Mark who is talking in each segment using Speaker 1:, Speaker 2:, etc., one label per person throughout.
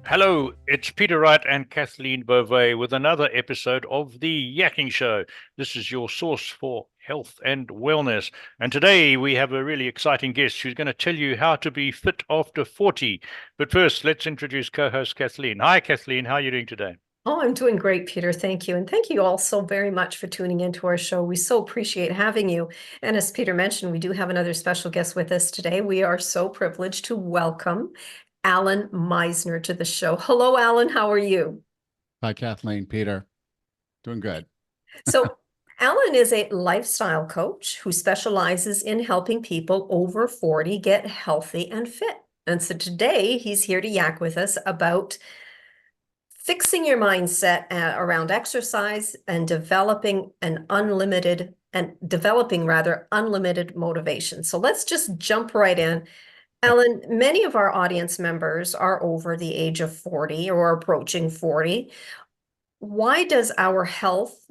Speaker 1: Hello, it's Peter Wright and Kathleen Beauvais with another episode of the Yakking Show. This is your source for health and wellness. And today we have a really exciting guest who's going to tell you how to be fit after 40. But first, let's introduce co-host Kathleen. Hi, Kathleen. How are you doing today?
Speaker 2: Oh, I'm doing great, Peter. Thank you. And thank you all so very much for tuning into our show. We so appreciate having you. And as Peter mentioned, we do have another special guest with us today. We are so privileged to welcome Allan Misner to the show. Hello, Allan. How are you?
Speaker 3: Hi, Kathleen, Peter. Doing good.
Speaker 2: So, Allan is a lifestyle coach who specializes in helping people over 40 get healthy and fit. And so today he's here to yak with us about fixing your mindset around exercise and developing rather unlimited motivation. So let's just jump right in. Allan, many of our audience members are over the age of 40 or approaching 40. Why does our health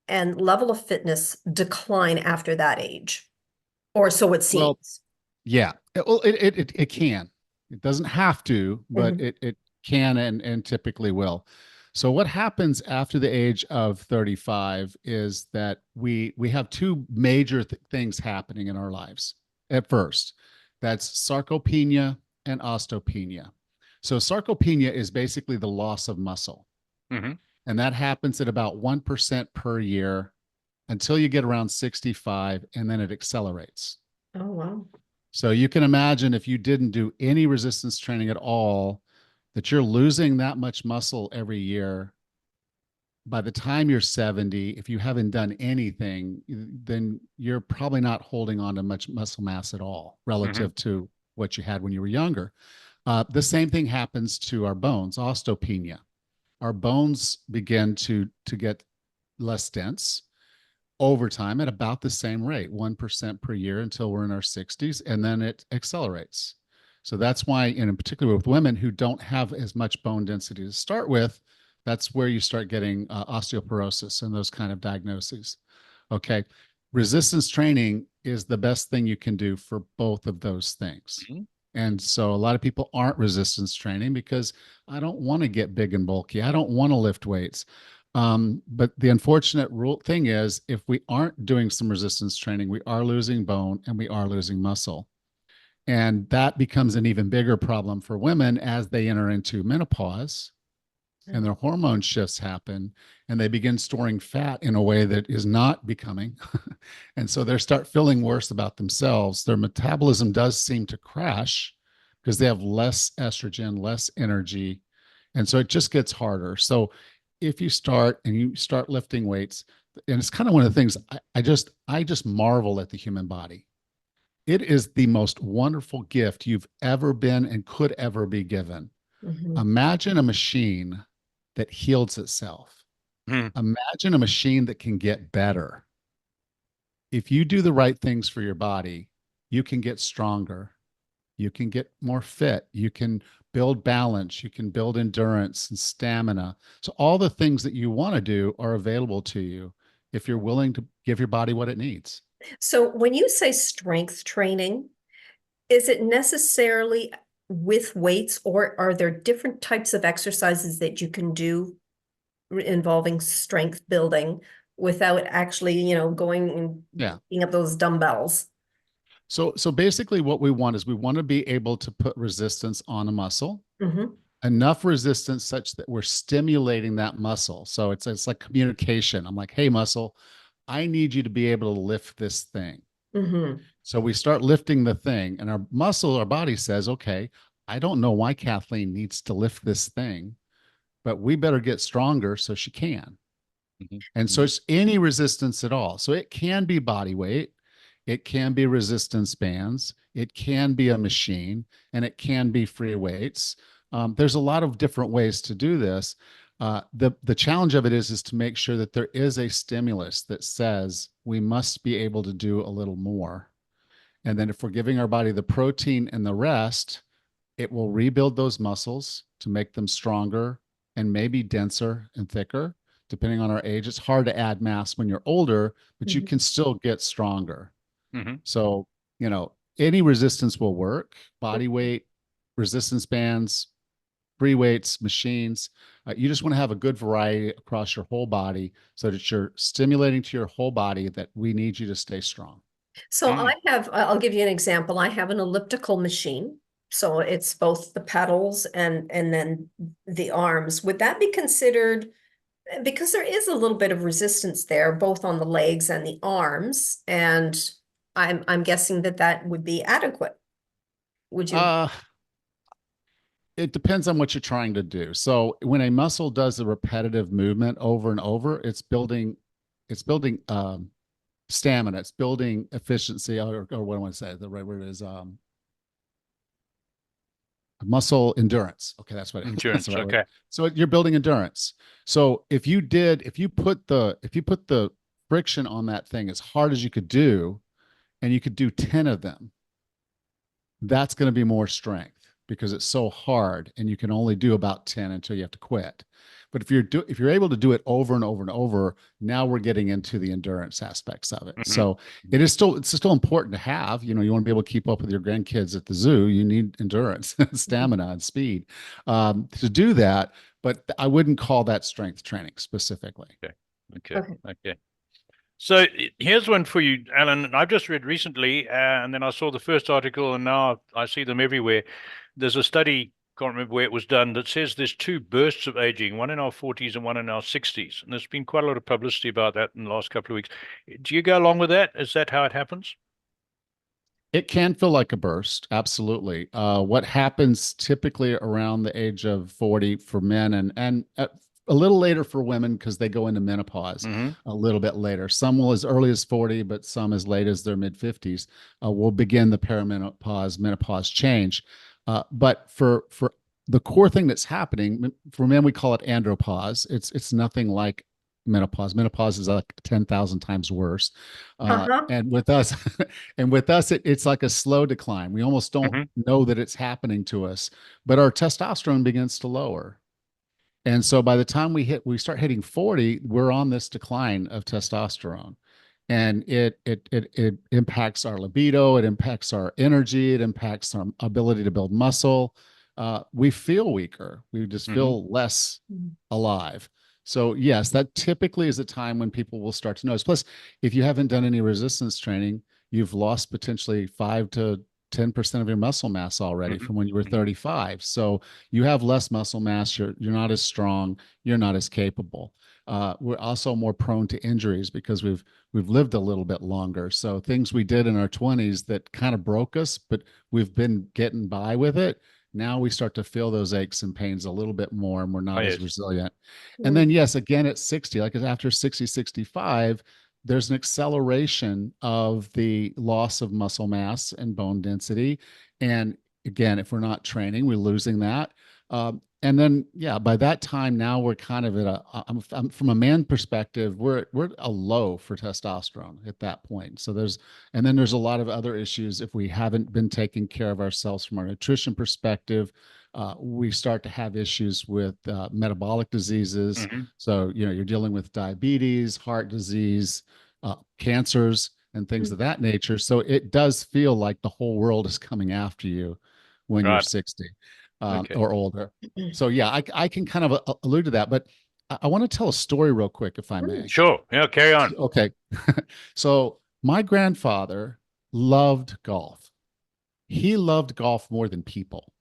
Speaker 2: and level of fitness decline after that age? Or so it
Speaker 3: Well,
Speaker 2: seems.
Speaker 3: yeah. It can. It doesn't have to, but
Speaker 2: Mhm.
Speaker 3: it can and typically will. So what happens after the age of 35 is that we have two major things happening in our lives at first. That's sarcopenia and osteopenia. So sarcopenia is basically the loss of muscle,
Speaker 1: Hmm.
Speaker 3: and that happens at about 1% per year until you get around 65, and then it accelerates.
Speaker 2: Oh, wow.
Speaker 3: So you can imagine if you didn't do any resistance training at all, that you're losing that much muscle every year. By the time you're 70, if you haven't done anything, then you're probably not holding on to much muscle mass at all
Speaker 1: Hmm.
Speaker 3: relative to what you had when you were younger. The same thing happens to our bones, osteopenia. Our bones begin to get less dense over time at about the same rate, 1% per year until we're in our 60s, and then it accelerates. So that's why, in particular with women who don't have as much bone density to start with, that's where you start getting osteoporosis and those kind of diagnoses. Okay. Resistance training is the best thing you can do for both of those things.
Speaker 1: Hmm.
Speaker 3: And so a lot of people aren't resistance training because I don't want to get big and bulky. I don't want to lift weights. But the unfortunate thing is, if we aren't doing some resistance training, we are losing bone and we are losing muscle. And that becomes an even bigger problem for women as they enter into menopause and their hormone shifts happen and they begin storing fat in a way that is not becoming. And so they start feeling worse about themselves. Their metabolism does seem to crash because they have less estrogen, less energy. And so it just gets harder. So if you start lifting weights, and it's kind of one of the things I just marvel at the human body. It is the most wonderful gift you've ever been and could ever be given.
Speaker 2: Mhm.
Speaker 3: Imagine a machine that heals itself.
Speaker 1: Hmm.
Speaker 3: Imagine a machine that can get better. If you do the right things for your body, you can get stronger. You can get more fit. You can build balance. You can build endurance and stamina. So, all the things that you want to do are available to you if you're willing to give your body what it needs.
Speaker 2: So when you say strength training, is it necessarily with weights, or are there different types of exercises that you can do involving strength building without actually, going and
Speaker 3: Yeah.
Speaker 2: picking up those dumbbells?
Speaker 3: So basically, what we want is we want to be able to put resistance on a muscle,
Speaker 2: Hmm.
Speaker 3: enough resistance such that we're stimulating that muscle. So it's like communication. I'm like, hey, muscle, I need you to be able to lift this thing.
Speaker 2: Hmm.
Speaker 3: So we start lifting the thing, and our muscle, our body says, okay, I don't know why Kathleen needs to lift this thing, but we better get stronger so she can. And so
Speaker 1: Hmm.
Speaker 3: it's any resistance at all. So it can be body weight, it can be resistance bands, it can be a machine, and it can be free weights. There's a lot of different ways to do this. The challenge of it is to make sure that there is a stimulus that says we must be able to do a little more. And then if we're giving our body the protein and the rest, it will rebuild those muscles to make them stronger and maybe denser and thicker, depending on our age. It's hard to add mass when you're older, but you
Speaker 2: Hmm.
Speaker 3: can still get stronger.
Speaker 1: Hmm.
Speaker 3: So, any resistance will work. Body weight, resistance bands, free weights, machines. You just want to have a good variety across your whole body so that you're stimulating to your whole body that we need you to stay strong.
Speaker 2: So I'll give you an example. I have an elliptical machine. So it's both the pedals and then the arms. Would that be considered, because there is a little bit of resistance there, both on the legs and the arms, and I'm guessing that that would be adequate. Would you?
Speaker 3: It depends on what you're trying to do. So when a muscle does a repetitive movement over and over, it's building stamina, it's building efficiency, or what I want to say, the right word is muscle endurance. Okay, that's what
Speaker 1: Endurance.
Speaker 3: that's the right
Speaker 1: Okay.
Speaker 3: word. So you're building endurance. So if you put the friction on that thing as hard as you could do, and you could do 10 of them, that's going to be more strength because it's so hard and you can only do about 10 until you have to quit. But if you're able to do it over and over and over, now we're getting into the endurance aspects of it.
Speaker 1: Mm-hmm.
Speaker 3: So it's still important to have, you want to be able to keep up with your grandkids at the zoo. You need endurance, stamina, and speed to do that. But I wouldn't call that strength training specifically.
Speaker 1: Okay. So here's one for you, Alan. I've just read recently, and then I saw the first article, and now I see them everywhere. There's a study, can't remember where it was done, that says there's two bursts of aging, one in our 40s and one in our 60s. And there's been quite a lot of publicity about that in the last couple of weeks. Do you go along with that? Is that how it happens?
Speaker 3: It can feel like a burst, absolutely. What happens typically around the age of 40 for men and a little later for women because they go into menopause a little bit later. Some will as early as 40, but some as late as their mid 50s will begin the menopause change. But for the core thing that's happening for men, we call it andropause. It's nothing like menopause. Menopause is like 10,000 times worse. And with us, it's like a slow decline. We almost don't know that it's happening to us, but our testosterone begins to lower. And so by the time we start hitting 40, we're on this decline of testosterone. And it impacts our libido, it impacts our energy, it impacts our ability to build muscle. We feel weaker. We just feel less alive. So yes, that typically is a time when people will start to notice. Plus, if you haven't done any resistance training, you've lost potentially 5 to 10% of your muscle mass already from when you were 35. So you have less muscle mass. You're not as strong. You're not as capable. We're also more prone to injuries because we've lived a little bit longer. So things we did in our 20s that kind of broke us, but we've been getting by with it. Now we start to feel those aches and pains a little bit more, and we're not as resilient. And then, yes, again, at 60, like after 60, 65, there's an acceleration of the loss of muscle mass and bone density. And again, if we're not training, we're losing that. And then, yeah, by that time, now we're kind of at from a man perspective, we're a low for testosterone at that point. So there's a lot of other issues. If we haven't been taking care of ourselves from our nutrition perspective, we start to have issues with metabolic diseases. So, you're dealing with diabetes, heart disease, cancers, and things of that nature. So it does feel like the whole world is coming after you when you're 60 or older. So yeah, I can kind of allude to that, but I want to tell a story real quick, if I may.
Speaker 1: Sure. Yeah, carry on.
Speaker 3: Okay. So my grandfather loved golf. He loved golf more than people.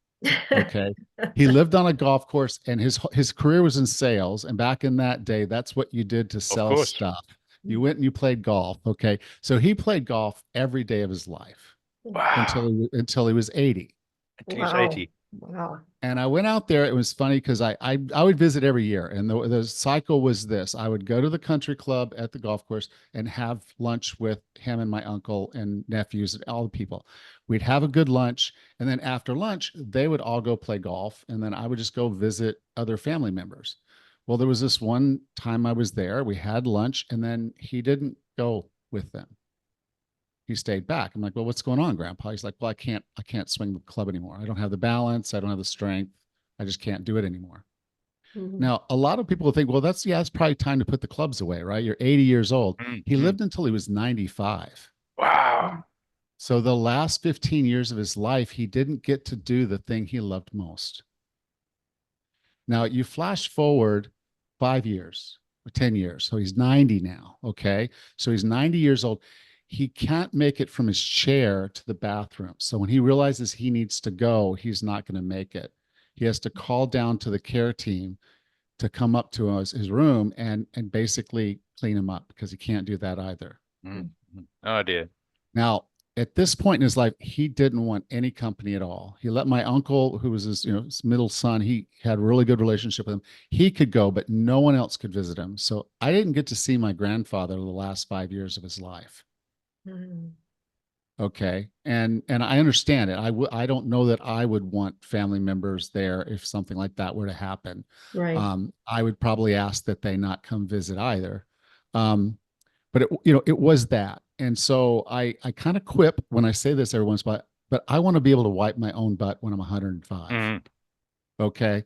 Speaker 3: Okay. He lived on a golf course and his career was in sales. And back in that day, that's what you did to sell stuff. You went and you played golf. Okay. So he played golf every day of his life until he was 80.
Speaker 1: Until he's 80.
Speaker 2: Wow.
Speaker 3: And I went out there. It was funny because I would visit every year. And the cycle was this. I would go to the country club at the golf course and have lunch with him and my uncle and nephews and all the people. We'd have a good lunch. And then after lunch, they would all go play golf. And then I would just go visit other family members. Well, there was this one time I was there. We had lunch and then he didn't go with them. He stayed back. I'm like, well, what's going on, Grandpa? He's like, well, I can't swing the club anymore. I don't have the balance. I don't have the strength. I just can't do it anymore. Now, a lot of people will think, well, it's probably time to put the clubs away, right? You're 80 years old. He lived until he was 95.
Speaker 1: Wow.
Speaker 3: So the last 15 years of his life, he didn't get to do the thing he loved most. Now you flash forward 5 years or 10 years. So he's 90 now. Okay. So he's 90 years old. He can't make it from his chair to the bathroom. So when he realizes he needs to go, he's not going to make it. He has to call down to the care team to come up to his room and basically clean him up because he can't do that either.
Speaker 1: Mm-hmm. Oh dear.
Speaker 3: Now, at this point in his life, he didn't want any company at all. He let my uncle, who was his middle son, he had a really good relationship with him. He could go, but no one else could visit him. So I didn't get to see my grandfather the last 5 years of his life.
Speaker 2: Mm.
Speaker 3: Okay. And I understand it. I don't know that I would want family members there if something like that were to happen.
Speaker 2: Right.
Speaker 3: I would probably ask that they not come visit either. But it was that. And so I kind of quip when I say this every once in a while, but I want to be able to wipe my own butt when I'm 105.
Speaker 1: Mm-hmm.
Speaker 3: Okay.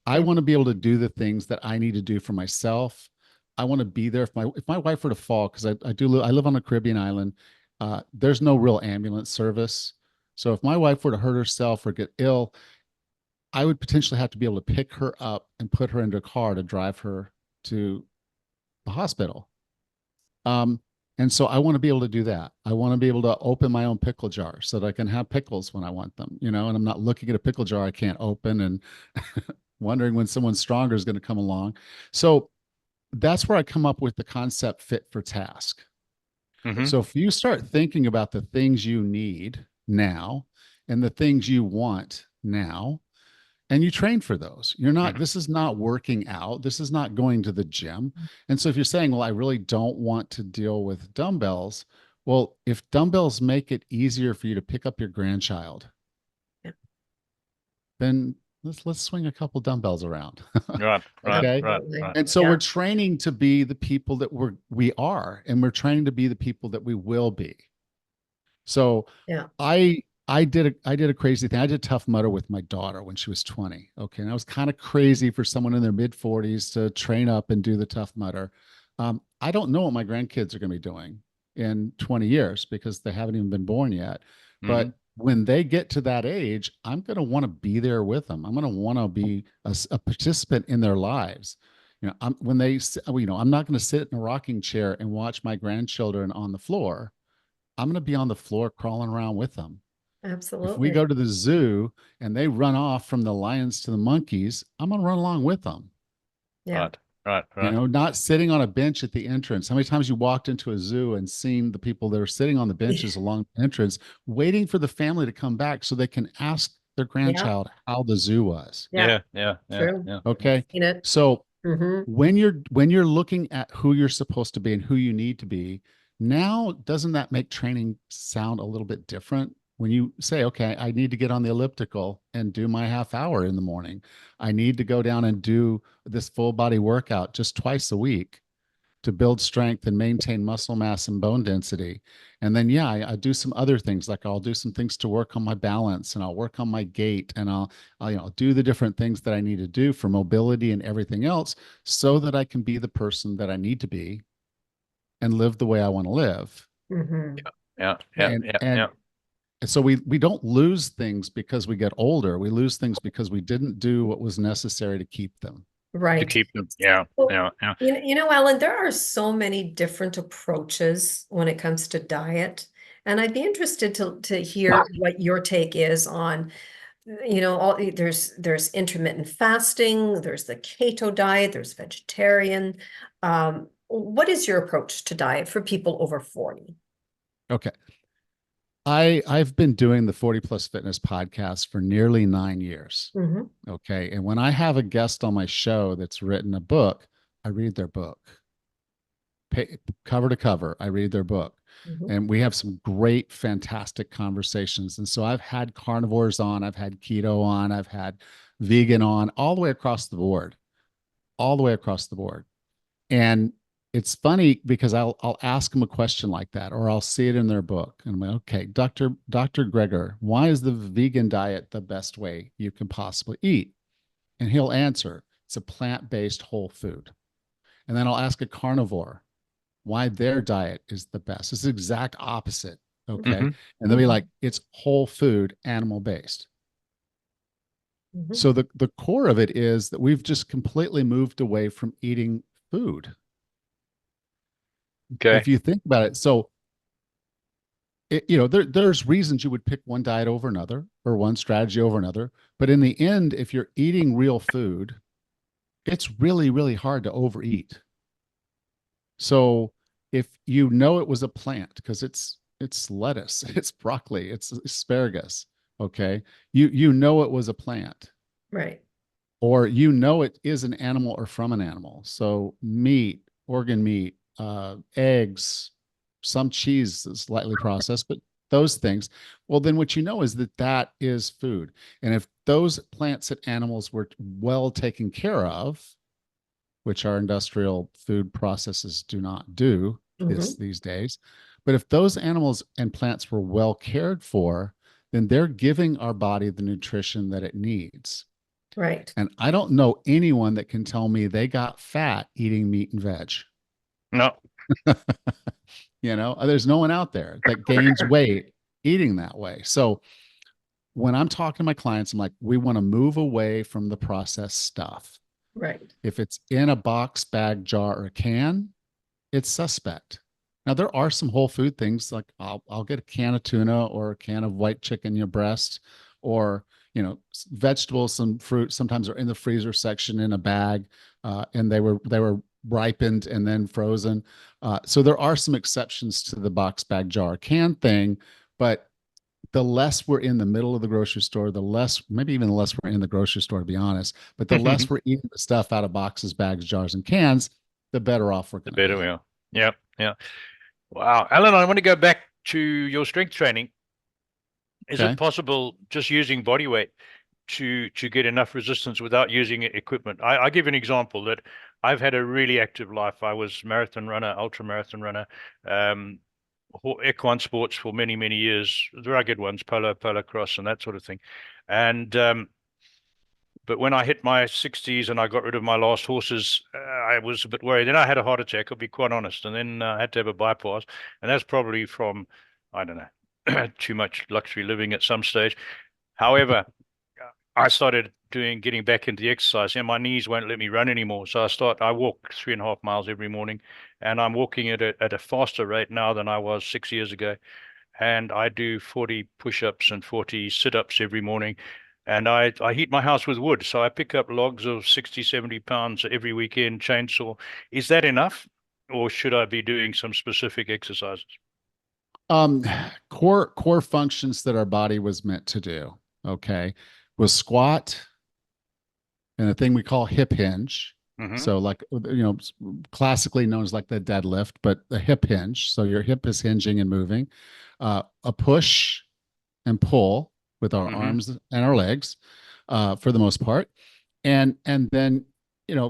Speaker 3: I
Speaker 2: Yeah.
Speaker 3: want to be able to do the things that I need to do for myself. I want to be there if my wife were to fall, because I live on a Caribbean island. There's no real ambulance service. So if my wife were to hurt herself or get ill, I would potentially have to be able to pick her up and put her into a car to drive her to the hospital. And so I want to be able to do that. I want to be able to open my own pickle jar so that I can have pickles when I want them, and I'm not looking at a pickle jar I can't open and wondering when someone stronger is going to come along. So that's where I come up with the concept fit for task.
Speaker 1: Mm-hmm.
Speaker 3: So if you start thinking about the things you need now and the things you want now, and you train for those, this is not working out. This is not going to the gym. And so if you're saying, well, I really don't want to deal with dumbbells. Well, if dumbbells make it easier for you to pick up your grandchild,
Speaker 2: Yeah.
Speaker 3: then let's swing a couple dumbbells around.
Speaker 1: Right.
Speaker 3: Okay.
Speaker 1: Right.
Speaker 3: And so
Speaker 2: Yeah.
Speaker 3: we're training to be the people that we are, and we're training to be the people that we will be. So
Speaker 2: Yeah.
Speaker 3: I did a crazy thing. I did Tough Mudder with my daughter when she was 20. Okay. And I was kind of crazy for someone in their mid 40s to train up and do the Tough Mudder. I don't know what my grandkids are going to be doing in 20 years because they haven't even been born yet.
Speaker 1: Mm-hmm.
Speaker 3: But when they get to that age, I'm going to want to be there with them. I'm going to want to be a participant in their lives. I'm not going to sit in a rocking chair and watch my grandchildren on the floor. I'm going to be on the floor crawling around with them. If we
Speaker 2: Absolutely.
Speaker 3: go to the zoo and they run off from the lions to the monkeys, I'm going to run along with them.
Speaker 2: Yeah.
Speaker 1: Right.
Speaker 3: Not sitting on a bench at the entrance. How many times you walked into a zoo and seen the people that are sitting on the benches along the entrance, waiting for the family to come back so they can ask their grandchild how the zoo was.
Speaker 2: Yeah.
Speaker 1: True.
Speaker 3: Okay.
Speaker 2: Seen it.
Speaker 3: So
Speaker 2: Mm-hmm.
Speaker 3: when you're looking at who you're supposed to be and who you need to be, now doesn't that make training sound a little bit different? When you say, okay, I need to get on the elliptical and do my half hour in the morning. I need to go down and do this full body workout just twice a week to build strength and maintain muscle mass and bone density. And then, I do some other things, like I'll do some things to work on my balance, and I'll work on my gait, and I'll do the different things that I need to do for mobility and everything else so that I can be the person that I need to be and live the way I want to live.
Speaker 2: Mm-hmm.
Speaker 1: Yeah.
Speaker 3: And so we don't lose things because we get older. We lose things because we didn't do what was necessary to keep them.
Speaker 2: Right.
Speaker 1: To keep them. Yeah.
Speaker 2: Allan, there are so many different approaches when it comes to diet. And I'd be interested to hear what your take is on, there's intermittent fasting, there's the keto diet, there's vegetarian. What is your approach to diet for people over 40?
Speaker 3: Okay. I've been doing the 40 Plus Fitness podcast for nearly 9 years.
Speaker 2: Mm-hmm.
Speaker 3: Okay. And when I have a guest on my show that's written a book, I read their book. Cover to cover, I read their book.
Speaker 2: Mm-hmm.
Speaker 3: And we have some great, fantastic conversations. And so I've had carnivores on, I've had keto on, I've had vegan on, all the way across the board. And it's funny because I'll ask them a question like that, or I'll see it in their book, and I'm like, okay, Dr. Gregor, why is the vegan diet the best way you can possibly eat? And he'll answer, it's a plant-based whole food. And then I'll ask a carnivore why their diet is the best. It's the exact opposite. Okay.
Speaker 1: Mm-hmm.
Speaker 3: And they'll be like, it's whole food, animal based.
Speaker 2: Mhm.
Speaker 3: So the core of it is that we've just completely moved away from eating food.
Speaker 1: Okay.
Speaker 3: If you think about it, so there's reasons you would pick one diet over another or one strategy over another, but in the end, if you're eating real food, it's really, really hard to overeat. So if you know it was a plant, because it's lettuce, it's broccoli, it's asparagus, okay? You know it was a plant,
Speaker 2: Right.
Speaker 3: or you know it is an animal or from an animal. So meat, organ meat, eggs, some cheese is slightly processed, but those things. Well, then what you know is that that is food. And if those plants and animals were well taken care of, which our industrial food processes do not do
Speaker 2: Mhm.
Speaker 3: these days, but if those animals and plants were well cared for, then they're giving our body the nutrition that it needs.
Speaker 2: Right.
Speaker 3: And I don't know anyone that can tell me they got fat eating meat and veg.
Speaker 1: No.
Speaker 3: There's no one out there that gains weight eating that way. So when I'm talking to my clients, I'm like, we want to move away from the processed stuff.
Speaker 2: Right.
Speaker 3: If it's in a box, bag, jar, or a can, it's suspect. Now there are some whole food things like I'll get a can of tuna or a can of white chicken, your breast, or vegetables, some fruit. Sometimes are in the freezer section in a bag, and they were ripened and then frozen. So there are some exceptions to the box, bag, jar, can thing, but the less we're in the middle of the grocery store, the less, maybe even the less we're in the grocery store, to be honest, but the less
Speaker 1: The
Speaker 3: we're eating the stuff out of boxes, bags, jars, and cans, the better off we're going to
Speaker 1: better we
Speaker 3: be.
Speaker 1: are. Yeah. Yeah. Wow. Alan, I want to go back to your strength training. Is it
Speaker 3: Okay.
Speaker 1: possible just using body weight to get enough resistance without using equipment? I give an example that I've had a really active life. I was marathon runner, ultra marathon runner, um, equine sports for many, many years, the rugged ones, polo cross, and that sort of thing. And but when I hit my 60s and I got rid of my last horses, I was a bit worried. Then I had a heart attack, I'll be quite honest. And then I had to have a bypass. And that's probably from, I don't know, too much luxury living at some stage. However, I started getting back into the exercise, and my knees won't let me run anymore. So I walk 3.5 miles every morning, and I'm walking at a faster rate now than I was 6 years ago. And I do 40 push-ups and 40 sit-ups every morning. And I heat my house with wood. So I pick up logs of 60, 70 pounds every weekend, chainsaw. Is that enough? Or should I be doing some specific exercises?
Speaker 3: Um, core functions that our body was meant to do, okay, was squat and a thing we call hip hinge.
Speaker 1: Hmm.
Speaker 3: So like classically known as like the deadlift, but the hip hinge. So your hip is hinging and moving. A push and pull with our
Speaker 1: Hmm.
Speaker 3: arms and our legs, for the most part, and then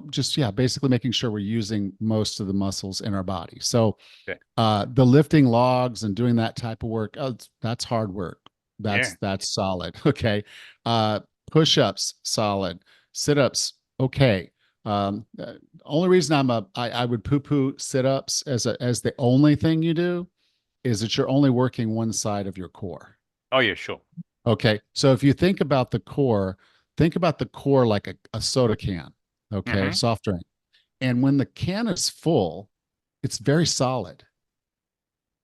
Speaker 3: just yeah, basically making sure we're using most of the muscles in our body. So
Speaker 1: Okay.
Speaker 3: the lifting logs and doing that type of work, that's hard work.
Speaker 1: Yeah.
Speaker 3: That's solid. Okay. Uh, Push-ups, solid. Sit-ups, okay. Only reason I would poo-poo sit-ups as the only thing you do is that you're only working one side of your core.
Speaker 1: Oh, yeah, sure.
Speaker 3: Okay. So if you think about the core like a soda can, okay,
Speaker 1: Hmm.
Speaker 3: soft drink. And when the can is full, it's very solid.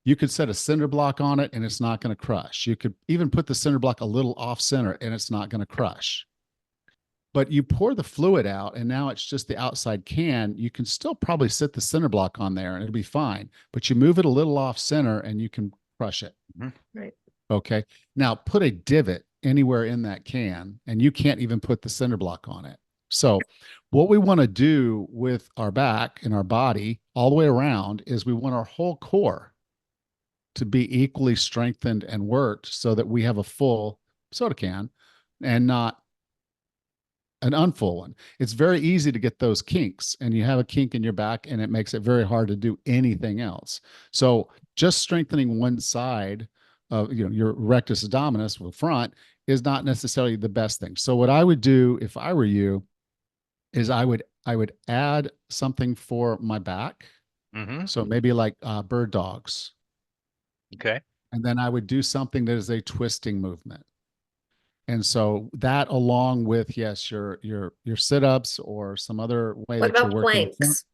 Speaker 3: You could set a cinder block on it and it's not going to crush. You could even put the cinder block a little off center and it's not going to crush. But you pour the fluid out and now it's just the outside can. You can still probably sit the cinder block on there and it'll be fine. But you move it a little off center and you can crush it.
Speaker 2: Right.
Speaker 3: Okay. Now put a divot anywhere in that can and you can't even put the cinder block on it. So, what we want to do with our back and our body all the way around is we want our whole core to be equally strengthened and worked so that we have a full soda can and not an unfull one. It's very easy to get those kinks, and you have a kink in your back, and it makes it very hard to do anything else. So, just strengthening one side of your rectus abdominis, or front, is not necessarily the best thing. So, what I would do if I were you is I would add something for my back.
Speaker 1: Hmm.
Speaker 3: So maybe like bird dogs,
Speaker 1: Okay.
Speaker 3: and then I would do something that is a twisting movement. And so that, along with, yes, your sit-ups or some other way
Speaker 2: What
Speaker 3: that you're
Speaker 2: about
Speaker 3: working.
Speaker 2: planks?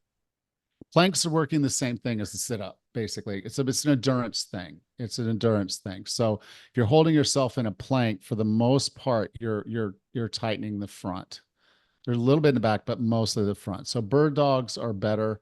Speaker 3: Planks are working the same thing as the sit-up, basically. It's an endurance thing. It's an endurance thing. So if you're holding yourself in a plank, for the most part, you're tightening the front. There's a little bit in the back, but mostly the front. So bird dogs are better.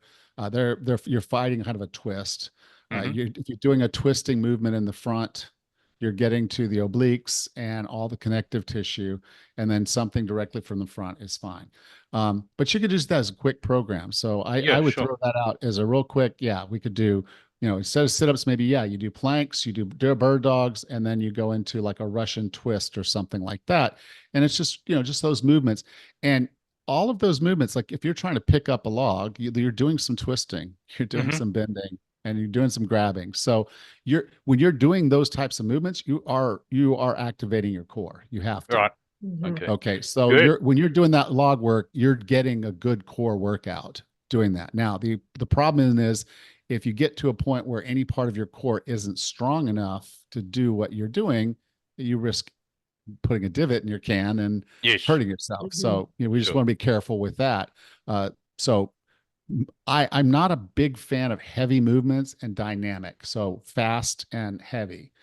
Speaker 3: You're fighting kind of a twist.
Speaker 1: Hmm.
Speaker 3: If you're doing a twisting movement in the front, you're getting to the obliques and all the connective tissue, and then something directly from the front is fine. But you could use that as a quick program. So I
Speaker 1: Yeah,
Speaker 3: would
Speaker 1: sure.
Speaker 3: throw that out as a real quick. Yeah, we could do, instead of sit-ups, maybe, yeah, you do planks, you do bird dogs, and then you go into like a Russian twist or something like that. And it's just those movements. And all of those movements, like if you're trying to pick up a log, you're doing some twisting, you're doing
Speaker 1: Hmm.
Speaker 3: some bending, and you're doing some grabbing. So when you're doing those types of movements, you are activating your core. You have to.
Speaker 1: Right.
Speaker 2: Mhm.
Speaker 1: Okay.
Speaker 3: Okay. So
Speaker 1: Good.
Speaker 3: when you're doing that log work, you're getting a good core workout doing that. Now, the problem is if you get to a point where any part of your core isn't strong enough to do what you're doing, you risk putting a divot in your can and
Speaker 1: Yes,
Speaker 3: hurting yourself.
Speaker 2: Mhm.
Speaker 3: So, we just
Speaker 1: sure.
Speaker 3: want to be careful with that. So I'm not a big fan of heavy movements and dynamic, so fast and heavy.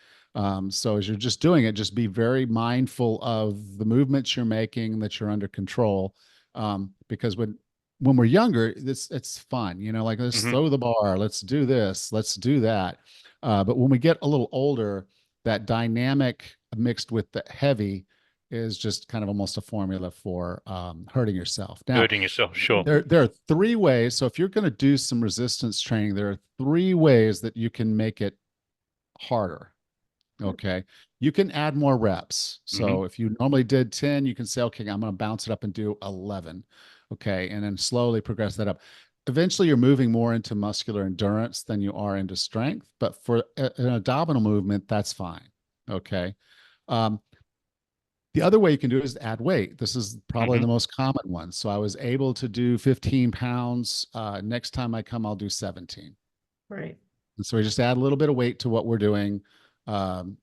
Speaker 3: So as you're just doing it, just be very mindful of the movements you're making, that you're under control. Because when we're younger, it's fun, like let's
Speaker 1: Hmm.
Speaker 3: throw the bar, let's do this, let's do that. But when we get a little older, that dynamic mixed with the heavy is just kind of almost a formula for hurting yourself. Now,
Speaker 1: Hurting yourself, sure.
Speaker 3: there are three ways. So if you're going to do some resistance training, there are three ways that you can make it harder. Okay. You can add more reps.
Speaker 1: Hmm.
Speaker 3: So if you normally did 10, you can say, okay, I'm going to bounce it up and do 11. Okay. And then slowly progress that up. Eventually, you're moving more into muscular endurance than you are into strength. But for an abdominal movement, that's fine. Okay. Um, the other way you can do it is add weight. This is probably
Speaker 1: Hmm.
Speaker 3: the most common one. So I was able to do 15 pounds. Next time I come, I'll do 17.
Speaker 2: Right.
Speaker 3: And so we just add a little bit of weight to what we're doing. And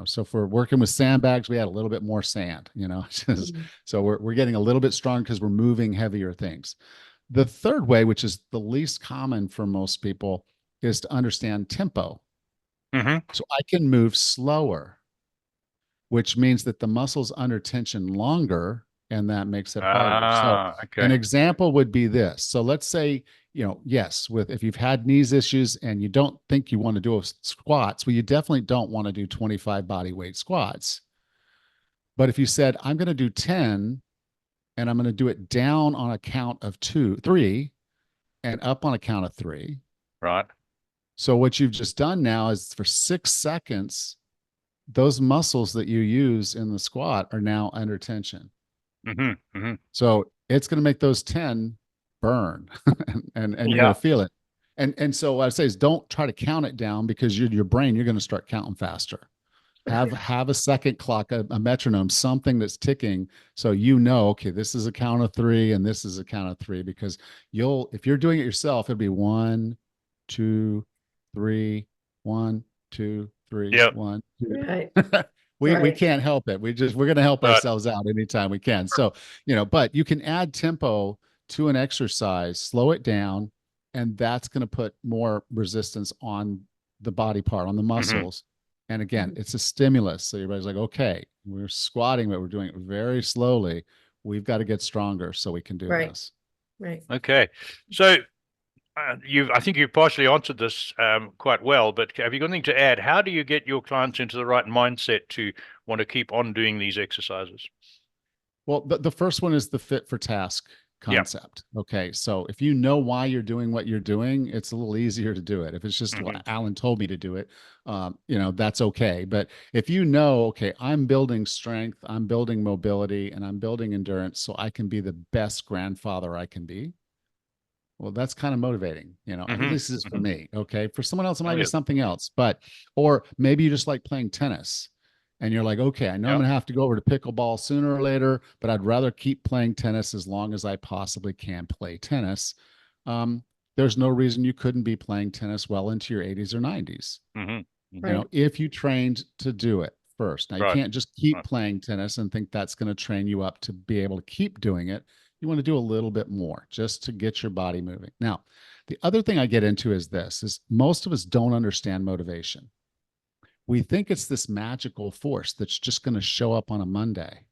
Speaker 3: so if we're working with sandbags, we add a little bit more sand,
Speaker 2: Mhm.
Speaker 3: so we're getting a little bit strong because we're moving heavier things. The third way, which is the least common for most people, is to understand tempo.
Speaker 1: Hmm.
Speaker 3: So I can move slower, which means that the muscle's under tension longer, and that makes it harder. So an
Speaker 1: Okay.
Speaker 3: example would be this. So let's say, yes, if you've had knees issues and you don't think you want to do squats, well, you definitely don't want to do 25 body weight squats. But if you said, I'm going to do 10 and I'm going to do it down on a count of 3, and up on a count of 3.
Speaker 1: Right.
Speaker 3: So what you've just done now is for 6 seconds, those muscles that you use in the squat are now under tension.
Speaker 1: Hmm. Hmm.
Speaker 3: So it's going to make those 10 burn and you're going
Speaker 1: Yeah.
Speaker 3: to feel it. And so what I say is don't try to count it down, because your brain, you're going to start counting faster. Have a second clock, a metronome, something that's ticking. So, okay, this is a count of 3 and this is a count of 3, because if you're doing it yourself, it'll be 1, 2, 3, 1, 2, 3,
Speaker 1: Yeah.
Speaker 3: 1, 2.
Speaker 2: Right.
Speaker 3: We
Speaker 2: Right.
Speaker 3: can't help it. We're going to help
Speaker 1: Right.
Speaker 3: ourselves out anytime we can. So, but you can add tempo to an exercise, slow it down, and that's going to put more resistance on the body part, on the
Speaker 1: Hmm.
Speaker 3: muscles. And again,
Speaker 2: Mhm.
Speaker 3: it's a stimulus. So everybody's like, okay, we're squatting, but we're doing it very slowly. We've got to get stronger so we can do
Speaker 2: Right.
Speaker 3: this.
Speaker 2: Right.
Speaker 1: Okay. So I think you've partially answered this quite well, but have you got anything to add? How do you get your clients into the right mindset to want to keep on doing these exercises?
Speaker 3: Well, the first one is the fit for task
Speaker 1: Yeah.
Speaker 3: concept. Okay. So if you know why you're doing what you're doing, it's a little easier to do it. If it's just, well,
Speaker 1: Hmm.
Speaker 3: Alan told me to do it, that's okay. But if okay, I'm building strength, I'm building mobility, and I'm building endurance so I can be the best grandfather I can be. Well, that's kind of motivating, at
Speaker 1: Hmm.
Speaker 3: least it's for
Speaker 1: Hmm.
Speaker 3: me. Okay. For someone else, it
Speaker 1: Oh,
Speaker 3: might be
Speaker 1: yeah.
Speaker 3: something else, or maybe you just like playing tennis and you're like, okay, I know I'm
Speaker 1: Yeah.
Speaker 3: going to have to go over to pickleball sooner or later, but I'd rather keep playing tennis as long as I possibly can play tennis. Um, there's no reason you couldn't be playing tennis well into your 80s or 90s,
Speaker 1: Hmm. Hmm.
Speaker 2: Right.
Speaker 3: if you trained to do it. first. Now, you
Speaker 1: Right.
Speaker 3: can't just keep
Speaker 1: Right.
Speaker 3: playing tennis and think that's going to train you up to be able to keep doing it. You want to do a little bit more just to get your body moving. Now, the other thing I get into is this, is most of us don't understand motivation. We think it's this magical force that's just going to show up on a Monday.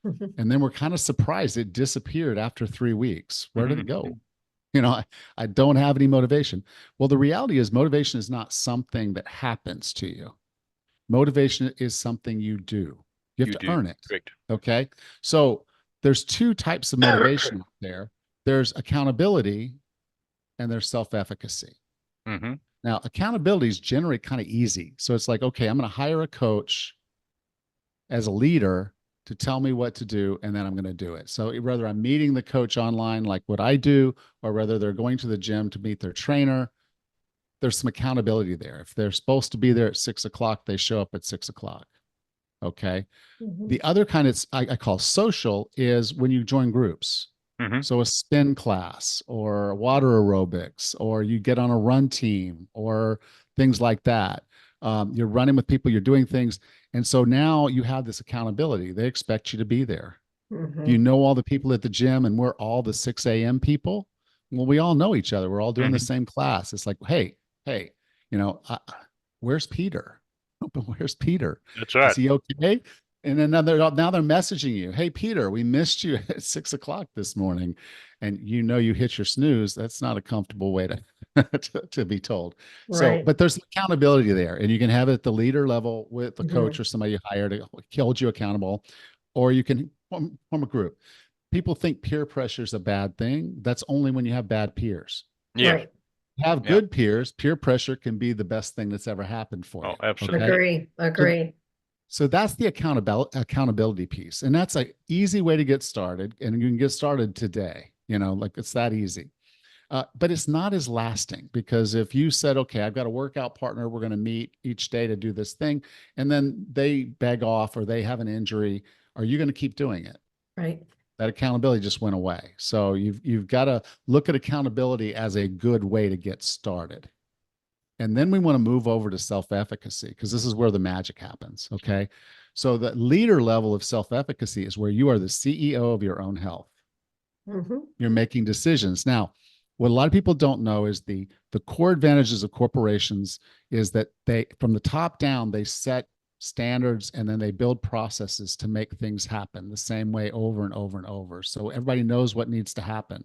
Speaker 3: And then we're kind of surprised it disappeared after 3 weeks. Where did it
Speaker 1: Mhm.
Speaker 3: go? I don't have any motivation. Well, the reality is motivation is not something that happens to you. Motivation is something you do. You have
Speaker 1: You
Speaker 3: to
Speaker 1: do.
Speaker 3: earn it.
Speaker 1: Correct.
Speaker 3: Okay. So there's two types of motivation out there. There's accountability and there's self-efficacy.
Speaker 1: Mm-hmm.
Speaker 3: Now, accountability is generally kind of easy. So it's like, okay, I'm going to hire a coach as a leader to tell me what to do, and then I'm going to do it. So whether I'm meeting the coach online, like what I do, or whether they're going to the gym to meet their trainer, there's some accountability there. If they're supposed to be there at 6 o'clock, they show up at 6 o'clock. Okay.
Speaker 2: Mhm.
Speaker 3: The other kind I call social is when you join groups.
Speaker 1: Mm-hmm.
Speaker 3: So a spin class or water aerobics, or you get on a run team or things like that. You're running with people, you're doing things. And so now you have this accountability. They expect you to be there. If you
Speaker 2: Mhm.
Speaker 3: know all the people at the gym and we're all the 6 a.m. people, well, we all know each other. We're all doing the
Speaker 1: Mm-hmm.
Speaker 3: same class. It's like, hey, you know, where's Peter? But where's Peter?
Speaker 1: That's
Speaker 3: Is
Speaker 1: right.
Speaker 3: he okay? And then now they're messaging you. Hey, Peter, we missed you at 6 o'clock this morning. And you hit your snooze. That's not a comfortable way to be told. So,
Speaker 2: Right.
Speaker 3: but there's accountability there. And you can have it at the leader level with the coach
Speaker 2: Mhm.
Speaker 3: or somebody you hire to hold you accountable, or you can form a group. People think peer pressure is a bad thing. That's only when you have bad peers.
Speaker 1: Yeah.
Speaker 2: Right.
Speaker 3: Have
Speaker 1: Yeah.
Speaker 3: good peers, peer pressure can be the best thing that's ever happened for
Speaker 1: Oh,
Speaker 3: you.
Speaker 1: absolutely.
Speaker 3: Okay.
Speaker 2: Agree.
Speaker 3: So,
Speaker 2: Agree.
Speaker 3: so that's the accountability piece. And that's an easy way to get started. And you can get started today, like it's that easy. But it's not as lasting, because if you said, okay, I've got a workout partner, we're going to meet each day to do this thing, and then they beg off or they have an injury, are you going to keep doing it?
Speaker 2: Right.
Speaker 3: That accountability just went away. So you've got to look at accountability as a good way to get started. And then we want to move over to self-efficacy, because this is where the magic happens. Okay. So the leader level of self-efficacy is where you are the CEO of your own health.
Speaker 2: Mhm.
Speaker 3: You're making decisions. Now, what a lot of people don't know is the core advantages of corporations is that they, from the top down, they set standards and then they build processes to make things happen the same way over and over and over. So everybody knows what needs to happen.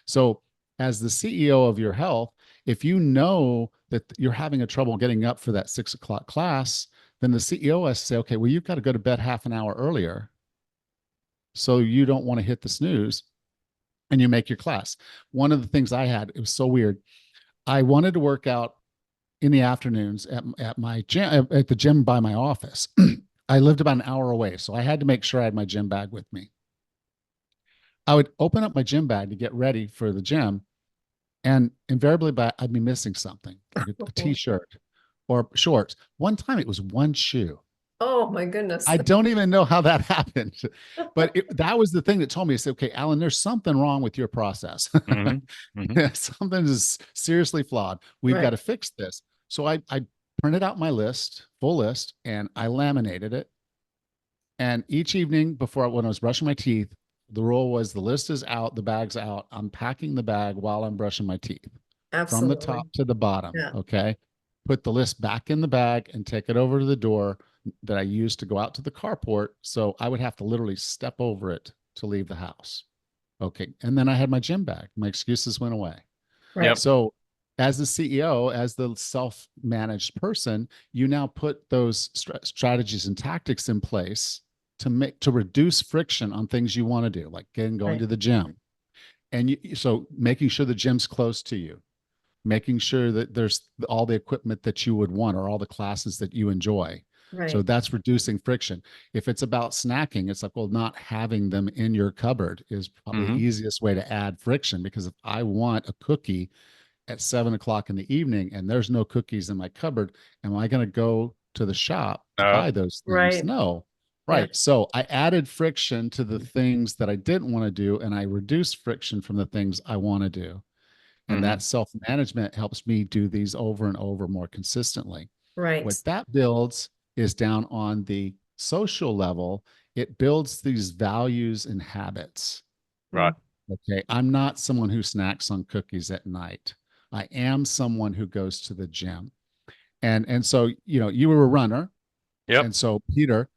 Speaker 3: So as the CEO of your health, if you know that you're having a trouble getting up for that 6 o'clock class, then the CEO has to say, okay, well, you've got to go to bed half an hour earlier so you don't want to hit the snooze, and you make your class. One of the things I had, it was so weird. I wanted to work out in the afternoons at my gym, at the gym by my office. I lived about an hour away, so I had to make sure I had my gym bag with me. I would open up my gym bag to get ready for the gym, and invariably, I'd be missing something, like a t-shirt or shorts. One time, it was one shoe.
Speaker 2: Oh my goodness.
Speaker 3: I don't even know how that happened, but that was the thing that told me, I said, okay, Alan, there's something wrong with your process.
Speaker 1: Mm-hmm. Mm-hmm.
Speaker 3: Something is seriously flawed. We've got
Speaker 2: Right.
Speaker 3: to fix this. So I printed out my list, full list, and I laminated it. And each evening when I was brushing my teeth, the rule was the list is out, the bag's out. I'm packing the bag while I'm brushing my teeth from the
Speaker 2: Absolutely.
Speaker 3: top to the bottom.
Speaker 2: Yeah.
Speaker 3: Okay. Put the list back in the bag and take it over to the door that I used to go out to the carport. So I would have to literally step over it to leave the house. Okay. And then I had my gym bag. My excuses went away.
Speaker 2: Right.
Speaker 1: Yep.
Speaker 3: So as the CEO, as the self-managed person, you now put those strategies and tactics in place to reduce friction on things you want to do, like going
Speaker 2: Right.
Speaker 3: to the gym. And so making sure the gym's close to you, making sure that there's all the equipment that you would want or all the classes that you enjoy. So
Speaker 2: Right.
Speaker 3: that's reducing friction. If it's about snacking, it's like, well, not having them in your cupboard is probably the
Speaker 1: Mm-hmm.
Speaker 3: easiest way to add friction, because if I want a cookie at 7 o'clock in the evening and there's no cookies in my cupboard, am I going to go to the shop to
Speaker 1: No.
Speaker 3: buy those things?
Speaker 2: Right.
Speaker 3: No.
Speaker 2: Yeah.
Speaker 3: Right. So I added friction to the things that I didn't want to do, and I reduced friction from the things I want to do. And
Speaker 1: Mm-hmm.
Speaker 3: that self-management helps me do these over and over more consistently.
Speaker 2: Right.
Speaker 3: What that builds is down on the social level. It builds these values and habits.
Speaker 1: Right.
Speaker 3: Okay. I'm not someone who snacks on cookies at night. I am someone who goes to the gym. And so, you were a runner.
Speaker 1: Yep.
Speaker 3: And so, Peter,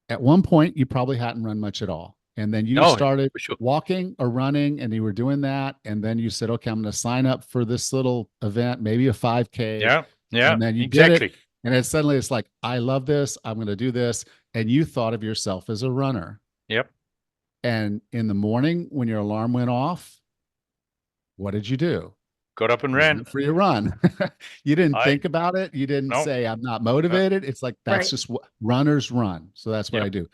Speaker 3: at one point, you probably hadn't run much at all. And then you
Speaker 1: No,
Speaker 3: started
Speaker 1: for sure.
Speaker 3: walking or running, and you were doing that. And then you said, okay, I'm going to sign up for this little event, maybe a 5K.
Speaker 1: Yeah. Yeah.
Speaker 3: And then you did it.
Speaker 1: Exactly.
Speaker 3: And then suddenly it's like, I love this. I'm going to do this. And you thought of yourself as a runner.
Speaker 1: Yep.
Speaker 3: And in the morning, when your alarm went off, what did you do?
Speaker 1: Got up and
Speaker 3: You
Speaker 1: ran.
Speaker 3: went for your run. You didn't think about it. You didn't
Speaker 1: No.
Speaker 3: say, I'm not motivated. It's like, that's
Speaker 2: Right.
Speaker 3: just what runners run. So that's what
Speaker 1: Yep.
Speaker 3: I do.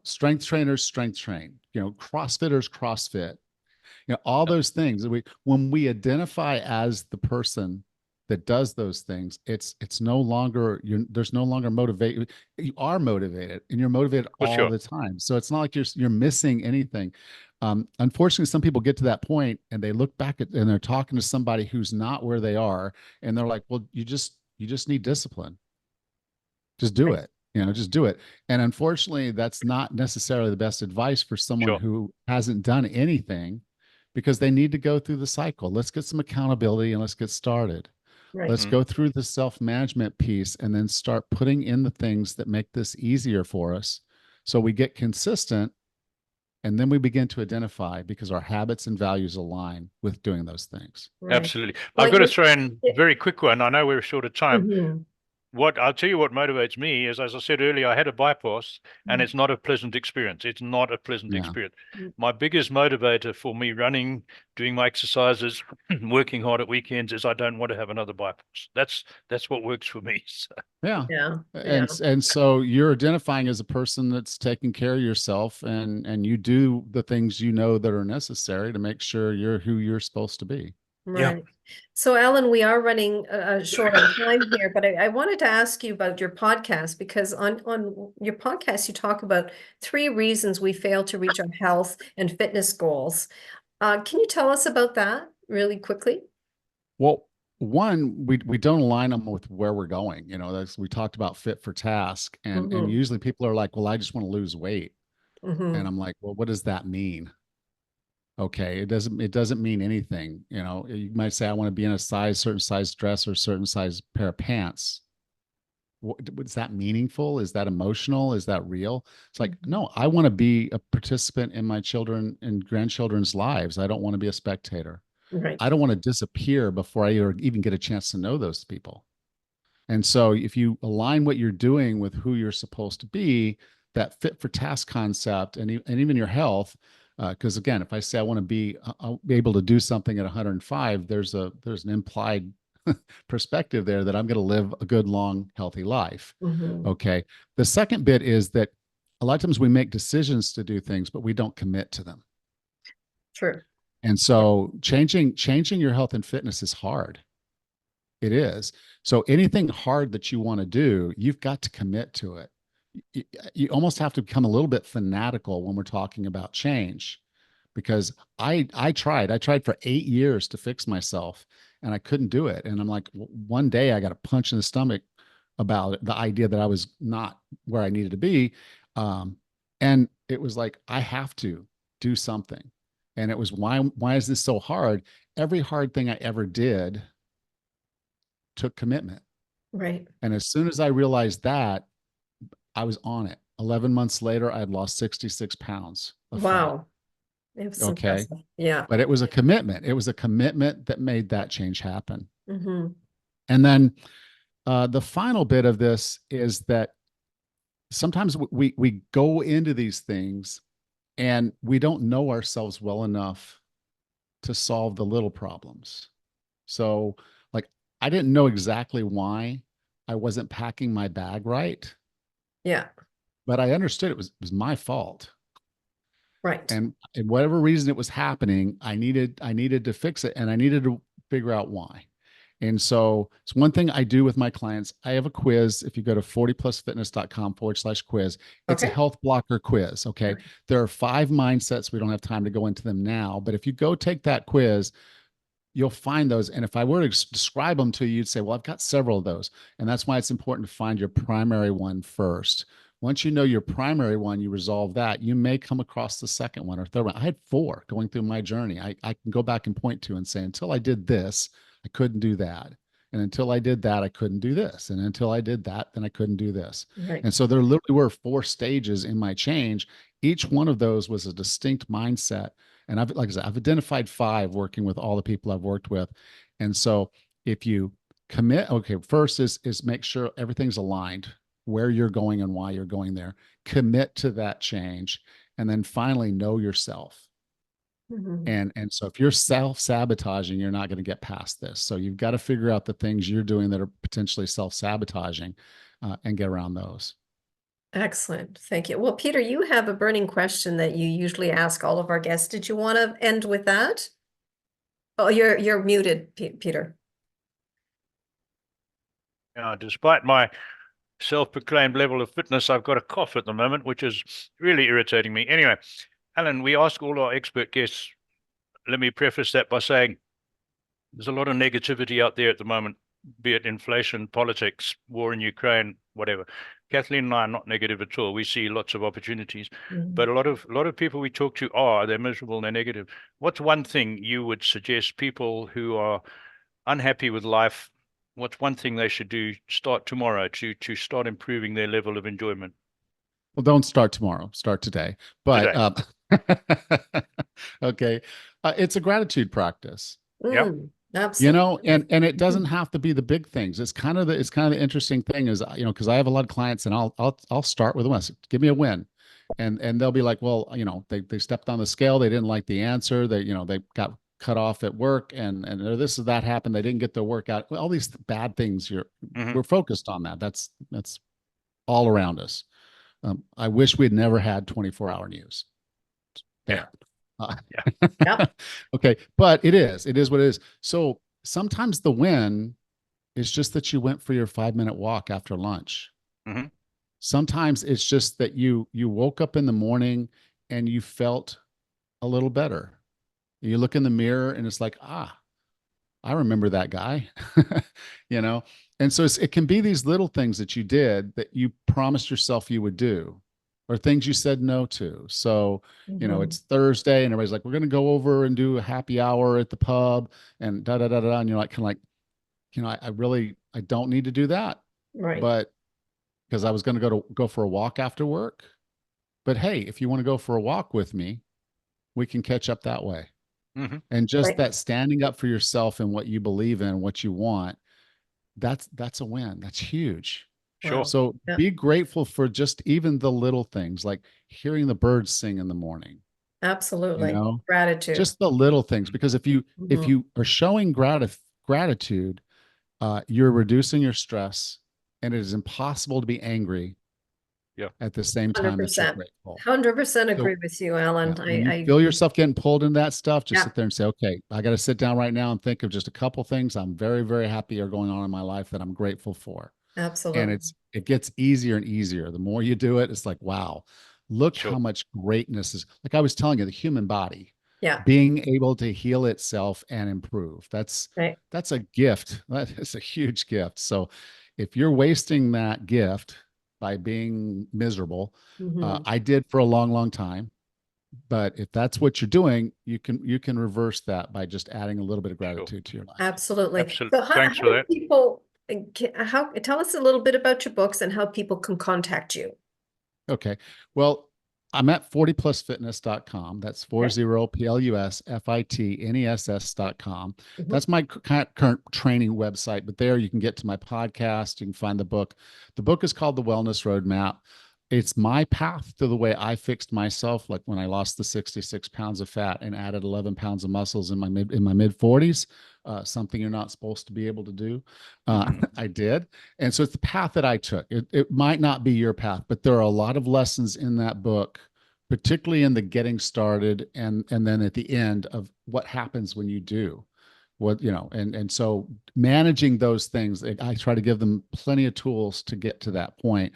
Speaker 3: Strength trainers, strength train, CrossFitters, CrossFit, all those things. When we identify as the person that does those things, it's no longer, there's no longer motivate. You are motivated, and you're motivated
Speaker 1: For
Speaker 3: all
Speaker 1: sure.
Speaker 3: the time. So it's not like you're missing anything. Unfortunately, some people get to that point and they look back at, and they're talking to somebody who's not where they are, and they're like, well, you just need discipline. Just do
Speaker 2: Right.
Speaker 3: it. Just do it. And unfortunately, that's not necessarily the best advice for someone
Speaker 1: Sure.
Speaker 3: who hasn't done anything, because they need to go through the cycle. Let's get some accountability and let's get started.
Speaker 2: Right.
Speaker 3: Let's go through the self-management piece and then start putting in the things that make this easier for us. So we get consistent, and then we begin to identify, because our habits and values align with doing those things.
Speaker 2: Right.
Speaker 1: Absolutely.
Speaker 2: Well,
Speaker 1: I've got to
Speaker 2: you-
Speaker 1: throw in a very quick one. I know we're short of time.
Speaker 2: Mhm.
Speaker 1: I'll tell you what motivates me is, as I said earlier, I had a bypass, and it's not a pleasant experience. It's not a pleasant
Speaker 3: Yeah.
Speaker 1: experience.
Speaker 2: Mm.
Speaker 1: My biggest motivator for me running, doing my exercises, working hard at weekends is I don't want to have another bypass. That's what works for me. So,
Speaker 3: Yeah.
Speaker 2: Yeah.
Speaker 3: And so you're identifying as a person that's taking care of yourself, and you do the things that are necessary to make sure you're who you're supposed to be.
Speaker 1: Yeah.
Speaker 2: Right. So, Alan, we are running short on time here, but I wanted to ask you about your podcast, because on your podcast, you talk about 3 reasons we fail to reach our health and fitness goals. Can you tell us about that really quickly?
Speaker 3: Well, one, we don't align them with where we're going. That's, we talked about fit for task, and
Speaker 2: Mhm.
Speaker 3: usually people are like, well, I just want to lose weight.
Speaker 2: Mhm.
Speaker 3: And I'm like, well, what does that mean? Okay, it doesn't mean anything. You might say, I want to be in a certain size dress or certain size pair of pants. Is that meaningful? Is that emotional? Is that real? It's like, no, I want to be a participant in my children and grandchildren's lives. I don't want to be a spectator.
Speaker 2: Right.
Speaker 3: I don't want to disappear before I even get a chance to know those people. And so if you align what you're doing with who you're supposed to be, that fit for task concept, and even your health, because again, if I say I want to I'll be able to do something at 105, there's an implied perspective there that I'm going to live a good, long, healthy life.
Speaker 2: Mhm.
Speaker 3: Okay. The second bit is that a lot of times we make decisions to do things, but we don't commit to them.
Speaker 2: True.
Speaker 3: And so changing your health and fitness is hard. It is. So anything hard that you want to do, you've got to commit to it. You almost have to become a little bit fanatical when we're talking about change, because I tried for 8 years to fix myself, and I couldn't do it. And I'm like, one day I got a punch in the stomach about the idea that I was not where I needed to be. And it was like, I have to do something. And it was, why is this so hard? Every hard thing I ever did took commitment.
Speaker 2: Right.
Speaker 3: And as soon as I realized that, I was on it. 11 months later, I had lost 66 pounds of fat.
Speaker 2: Wow. It's
Speaker 3: Okay.
Speaker 2: impressive. Yeah.
Speaker 3: But it was a commitment. It was a commitment that made that change happen.
Speaker 2: Mhm.
Speaker 3: And then the final bit of this is that sometimes we go into these things and we don't know ourselves well enough to solve the little problems. So, like, I didn't know exactly why I wasn't packing my bag right,
Speaker 2: Yeah.
Speaker 3: but I understood it was my fault.
Speaker 2: Right.
Speaker 3: And whatever reason it was happening, I needed to fix it, and I needed to figure out why. And so it's one thing I do with my clients. I have a quiz. If you go to 40plusfitness.com/quiz, it's a
Speaker 2: Okay.
Speaker 3: health blocker quiz. Okay.
Speaker 2: Okay.
Speaker 3: There are 5 mindsets. We don't have time to go into them now, but if you go take that quiz, you'll find those. And if I were to describe them to you, you'd say, well, I've got several of those. And that's why it's important to find your primary one first. Once you know your primary one, you resolve that, you may come across the second one or third one. I had 4 going through my journey. I can go back and point to and say, until I did this, I couldn't do that. And until I did that, I couldn't do this. And until I did that, then I couldn't do this.
Speaker 2: Right.
Speaker 3: And so there literally were 4 stages in my change. Each one of those was a distinct mindset. And like I said, I've identified 5 working with all the people I've worked with. And so if you commit, okay, first is make sure everything's aligned, where you're going and why you're going there. Commit to that change. And then finally know yourself. And so if you're self-sabotaging, you're not going to get past this. So you've got to figure out the things you're doing that are potentially self-sabotaging and get around those.
Speaker 2: Excellent. Thank you. Well, Peter, you have a burning question that you usually ask all of our guests. Did you want to end with that? Oh, you're muted, Peter.
Speaker 1: Despite my self-proclaimed level of fitness, I've got a cough at the moment, which is really irritating me. Anyway, Allan, we ask all our expert guests, let me preface that by saying there's a lot of negativity out there at the moment, be it inflation, politics, war in Ukraine, whatever. Kathleen and I are not negative at all. We see lots of opportunities, but a lot of people we talk to they're miserable, they're negative. What's one thing you would suggest people who are unhappy with life? What's one thing they should do start tomorrow to start improving their level of enjoyment?
Speaker 3: Well, don't start tomorrow, start today. But okay. It's a gratitude practice.
Speaker 1: Yeah.
Speaker 2: Absolutely.
Speaker 3: And it doesn't have to be the big things. It's kind of the interesting thing is, because I have a lot of clients and I'll start with them. I say, give me a win. And they'll be like, well, they stepped on the scale. They didn't like the answer. They got cut off at work and this or that happened. They didn't get their workout. Well, all these bad things we're focused on that. That's all around us. I wish we'd never had 24-hour news. There. Okay. But it is what it is. So sometimes the win is just that you went for your 5-minute walk after lunch. Sometimes it's just that you woke up in the morning and you felt a little better. You look in the mirror and it's like, I remember that guy, And so it can be these little things that you did that you promised yourself you would do, or things you said no to. So, it's Thursday and everybody's like, we're going to go over and do a happy hour at the pub and da, da, da, da. And you're like, I don't need to do that.
Speaker 2: Right.
Speaker 3: But because I was going to go for a walk after work. But hey, if you want to go for a walk with me, we can catch up that way. And just that standing up for yourself and what you believe in, what you want, that's a win. That's huge.
Speaker 1: Sure.
Speaker 3: So be grateful for just even the little things, like hearing the birds sing in the morning.
Speaker 2: Absolutely. Gratitude.
Speaker 3: Just the little things, because if you are showing gratitude, you're reducing your stress, and it is impossible to be angry at the same time that you're grateful.
Speaker 2: 100% agree with you, Allan.
Speaker 3: When you feel yourself getting pulled into that stuff, just sit there and say, okay, I got to sit down right now and think of just a couple things I'm very, very happy are going on in my life that I'm grateful for.
Speaker 2: Absolutely.
Speaker 3: And it gets easier and easier. The more you do it, it's like, wow, look how much greatness is. Like I was telling you, the human body, being able to heal itself and improve. That's a gift. That is a huge gift. So if you're wasting that gift by being miserable, I did for a long, long time. But if that's what you're doing, you can reverse that by just adding a little bit of gratitude to your life.
Speaker 2: Absolutely.
Speaker 1: Absolutely.
Speaker 2: So how
Speaker 1: for that.
Speaker 2: People, tell us a little bit about your books and how people can contact you.
Speaker 3: Okay. Well, I'm at 40plusfitness.com. That's 40plusfitness.com. That's my current training website, but there you can get to my podcast. You can find the book. The book is called The Wellness Roadmap. It's my path to the way I fixed myself, like when I lost the 66 pounds of fat and added 11 pounds of muscles in my mid 40s, something you're not supposed to be able to do. I did. And so it's the path that I took. It might not be your path, but there are a lot of lessons in that book, particularly in the getting started and then at the end of what happens when you do. And so managing those things, I try to give them plenty of tools to get to that point.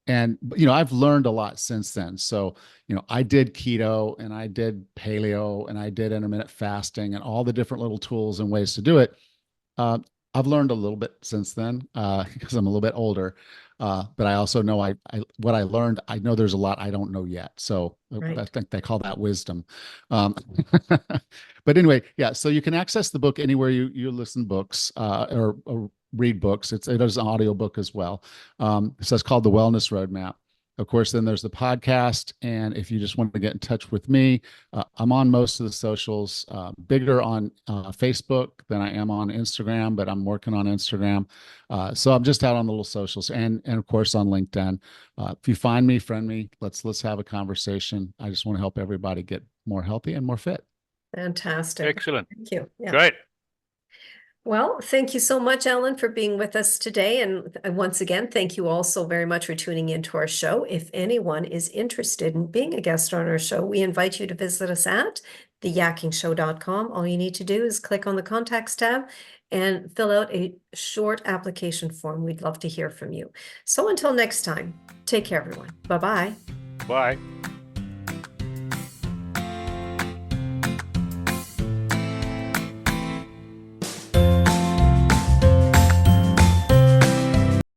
Speaker 3: And, I've learned a lot since then. So, I did keto and I did paleo and I did intermittent fasting and all the different little tools and ways to do it. Uh, I've learned a little bit since then because I'm a little bit older. But I also know what I learned, I know there's a lot I don't know yet. So I
Speaker 2: Right.
Speaker 3: think they call that wisdom. Um, but anyway, yeah. So you can access the book anywhere you listen to books or read books. It is an audiobook as well. So it's called The Wellness Roadmap. Of course, then there's the podcast. And if you just want to get in touch with me, I'm on most of the socials, bigger on Facebook than I am on Instagram, but I'm working on Instagram. So I'm just out on the little socials and of course on LinkedIn. If you find me, friend me, let's have a conversation. I just want to help everybody get more healthy and more fit.
Speaker 2: Fantastic.
Speaker 1: Excellent.
Speaker 2: Thank you. Yeah.
Speaker 1: Great.
Speaker 2: Well, thank you so much, Allan, for being with us today. And once again, thank you all so very much for tuning into our show. If anyone is interested in being a guest on our show, we invite you to visit us at theyakkingshow.com. All you need to do is click on the contacts tab and fill out a short application form. We'd love to hear from you. So until next time, take care, everyone. Bye-bye.
Speaker 1: Bye.